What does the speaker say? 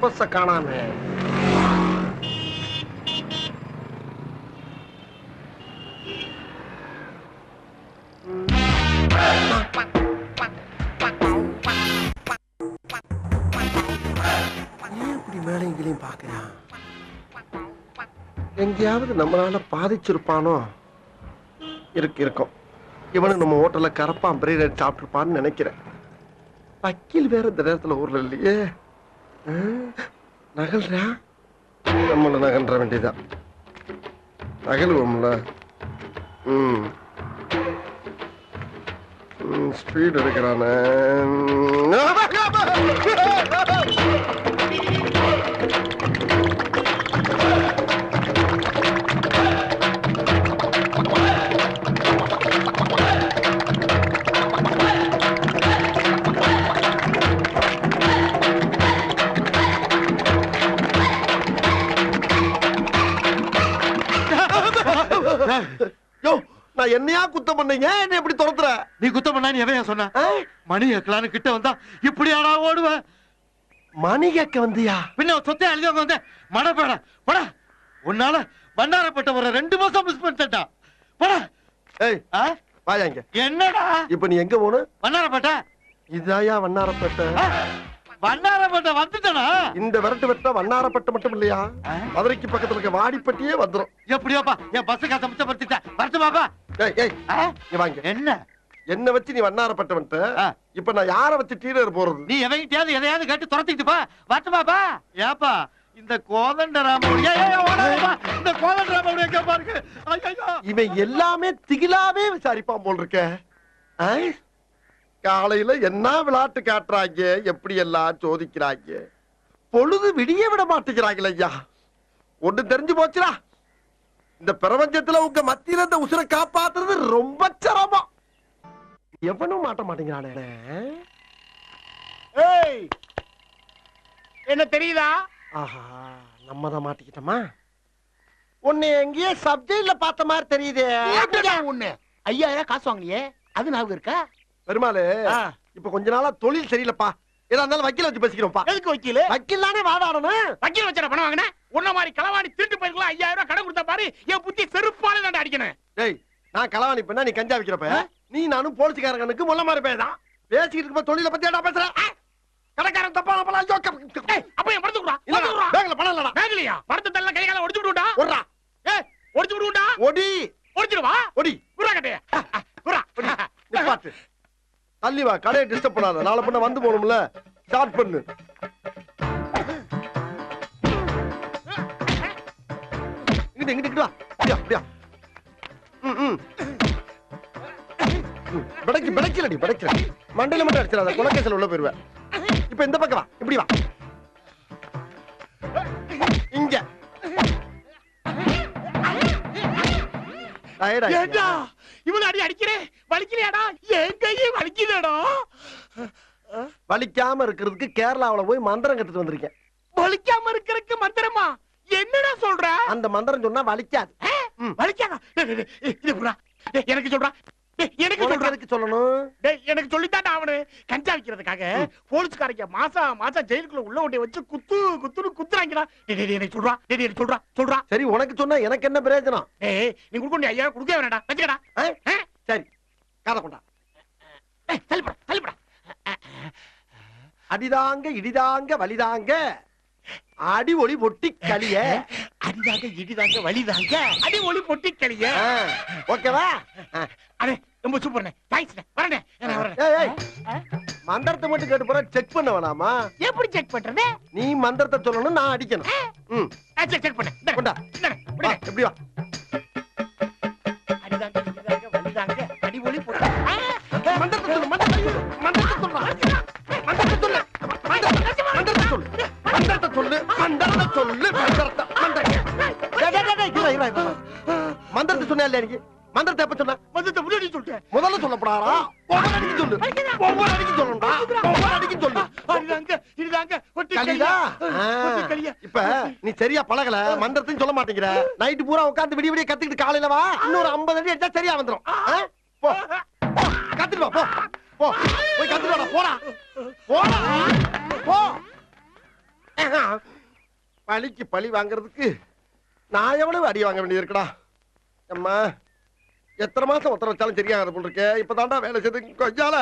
பஸ்ஸ காணாமே. இப்படி மேலையும் பாக்குறான். எங்கேயாவது நம்மளால பாதிச்சிருப்பானோ? இருக்கும். இவனு நம்ம ஹோட்டல்ல கரப்பான் பிரியாணி சாப்பிட்டுருப்பான்னு நினைக்கிறேன். வக்கீல் வேற இந்த நேரத்துல ஊர்ல இல்லையே. நகல்றா, நம்மள நகன்ற வேண்டியதான். நகலுவோம்ல. ஸ்பீட் எடுக்கிறானே. என்னையா குத்தம் பண்ணீங்க? என்ன எப்படி துரத்துற? நீ குத்தம் பண்ணா நீ எதையா சொன்ன? மணி கேட்கலான்னு கிட்ட வந்தா இப்படியாடா ஓடுவ? மணி கேட்க வந்தியா? பின்ன சொத்தை அழுதவங்க வந்து மடப்பேட பட உன்னால வண்ணாரப்பட்ட ஒரு 2 மாசம் மிஸ் பண்ணிட்டா பட. ஏய் வாயா இங்க. என்னடா இப்ப நீ எங்க போன? வண்ணாரப்பட்ட. இதாயா வண்ணாரப்பட்ட? வண்ணாரப்பட்ட வந்துட்டனா? இந்த விரட்டு வெட்ட வண்ணாரப்பட்ட மட்டும் இல்லையா, மதுரைக்கு பக்கத்துல இருக்க வாடிப்பட்டியே வந்துரும். எப்படியோப்பா என் பஸ் காசை மிச்சப்படுத்திட்டேன். வரட்டு பாப்பா. வாங்க. என்ன என்ன வச்சு நீ வண்ணாரப்பட்டவன்ட்ட இப்ப நான் யார வச்சு டீலர் போறது? நீ எவங்கிட்டயாவது எதையாவது கேட்டு துரத்திக்கிட்டு பா. வரட்டு பாப்பா. ஏப்பா இந்த கோதண்டராமனுடைய இந்த கோதண்டராமனுடைய கேப்பாருக்கு இவன் எல்லாமே திகிலாவே விசாரிப்பான் போல் இருக்க. காலையில என்ன விளையாட்டு காட்டுறாங்க, எப்படி எல்லாம் சோதிக்கிறாங்க. பொழுது விடிய விட மாட்டேங்கிறாங்களே ஐயா. ஒண்ணு தெரிஞ்சு போச்சுடா, இந்த பிரபஞ்சத்துல உங்க மத்தியில இந்த உசுரை காப்பாத்துறது ரொம்ப சிரமம். எவனும் மாட்ட மாட்டேங்கிறானே. என்ன தெரியுதா? ஆஹா, நம்ம தான் மாட்டிக்கிட்டோமா? உன்னை எங்கேயே சப்ஜெக்ட்ல பார்த்த மாதிரி தெரியுதே. ஒண்ணு 5000 காசு வாங்கலையே, அது ஞாபகம் இருக்கா? பெருமாளு, இப்ப கொஞ்ச நாளா தொழில் சரியில்லப்பா. ஏதா இருந்தாலும் வக்கீல வச்சு பேசிக்கிறோம்ப்பா. எதுக்கு வக்கீல்? வக்கீல் தானே வாதாடணும். வக்கீல் வச்சா பணம் வாங்கின உன்ன மாதிரி களவாணி திருட்டு போயிருக்கலாம். 5000 கடன் கொடுத்தா பாரு, என் புத்தி செருப்பால தான் அடிக்கணும். டேய், நான் களவாணி பண்ணா நீ கஞ்சா விக்கிறப்ப, நீ நானும் போலீஸ்காரங்களுக்கு முள்ள மாதிரி பேதான் பேசிக்கிட்டு இருக்க. தொழில பத்தி ஏடா பேசுற? கடைக்காரன் தப்பா பணம் ஐயோ. அப்ப என் பணத்தை குடுறா. பேங்க்ல பணம் இல்லடா. பேங்க்லயா? பணத்தை தள்ள கை கால ஒடிச்சு விடுடா. ஒறா. ஒடிச்சு விடுடா. ஒடி. ஒடிச்சிடுவா. ஒடி. குறா கட்டே. குறா. நிப்பாட்டு. தள்ளி வா, கடையை டிஸ்டர்ப் பண்ணாத. நாளை பண்ண வந்து போணும்ல. ஸ்டார்ட் பண்ணு. இங்கிட்டு வா. அப்படியா? படைக்கலடி. மண்டையில மட்டும் அடிச்சிடாத, குலக்கேசல் உள்ள போயிருவேன். இப்ப இந்த பக்கம் வா, இப்படி வா. இங்க இவன் அடி அடிக்கிறேன். வலிக்கலையாடா? என் கையே வலிக்குதேடா. வலிக்காம இருக்கிறதுக்கு கேரளாவுல போய் மந்திரம் கத்துட்டு வந்திருக்கேன். வலிக்காம இருக்கிறதுக்கு மந்திரமா? என்னடா சொல்ற? அந்த மந்திரம் சொன்னா வலிக்காது. வலிக்காதா? எனக்கு சொல்றா. எனக்கு சொல்லணும். எனக்கு சொல்லித்தாண்டா அவனு. கஞ்சா விக்கிறதுக்காக போலீஸ்காரங்க மாசம் ஜெயிலுக்குள்ள உள்ள ஓட்டி வச்சு குத்துன்னு குத்துறாங்கடா. எனக்கு சொல்றா. சரி, உனக்கு சொன்னா எனக்கு என்ன பிரயோஜனம்? நீ கொடுக்க 5000 கொடுக்க வேணாடா. வச்சுக்கடா. சரி, காத கொண்டா. தள்ளிப்படா. அடிதாங்க இடிதாங்க வலிதாங்க அடி ஒளி பொட்டி களிய. அடிதாங்க இடிதாங்க வலிதாங்க அடி ஒளி பொட்டி களிய. ஓகேவா? அடே ரொம்ப சூப்பர்ண்ணே. தேங்க்ஸ்ண்ணே. வரேண்ணே. மந்திரத்தை மட்டும் கேட்டு போற, செக் பண்ண வேணாமா? எப்படி செக் பண்றது? நீ மந்திரத்தை சொல்லணும், நான் அடிக்கணும். செக் பண்ண. கொண்டா. எப்படி வா? அடிதாங்க இடிதாங்க வலிதாங்க அடி ஒளி பொட்டி. மந்திரத்தை சொல்லு. மந்திரத்தை சொன்ன இல்லையா? எனக்கு மந்திரத்தை எப்ப சொன்ன? மந்திரத்தை முன்னாடி சொல்லிட்டேன். முதல்ல சொல்லப்படாரா? ஒவ்வொரு அடிக்கு சொல்லு. இப்ப நீ சரியா பழகல, மந்திரத்தையும் சொல்ல மாட்டேங்கிற. நைட்டு பூரா உட்கார்ந்து விடிய விடிய கத்துக்கிட்டு காலையில வா. இன்னொரு 50 அடி அடிச்சா சரியா வந்துரும். கத்துட்டு வா. போ போய் கத்துட்டு வாடா. போடா. பழிக்கு பழி வாங்குறதுக்கு நான் எவ்வளவு அடி வாங்க வேண்டியது இருக்குடா. அம்மா எத்தனை மாசம் ஒத்தர வச்சாலும் சரியாகாது போல் இருக்கே. இப்பதான்டா வேலை செய்து கொஞ்சால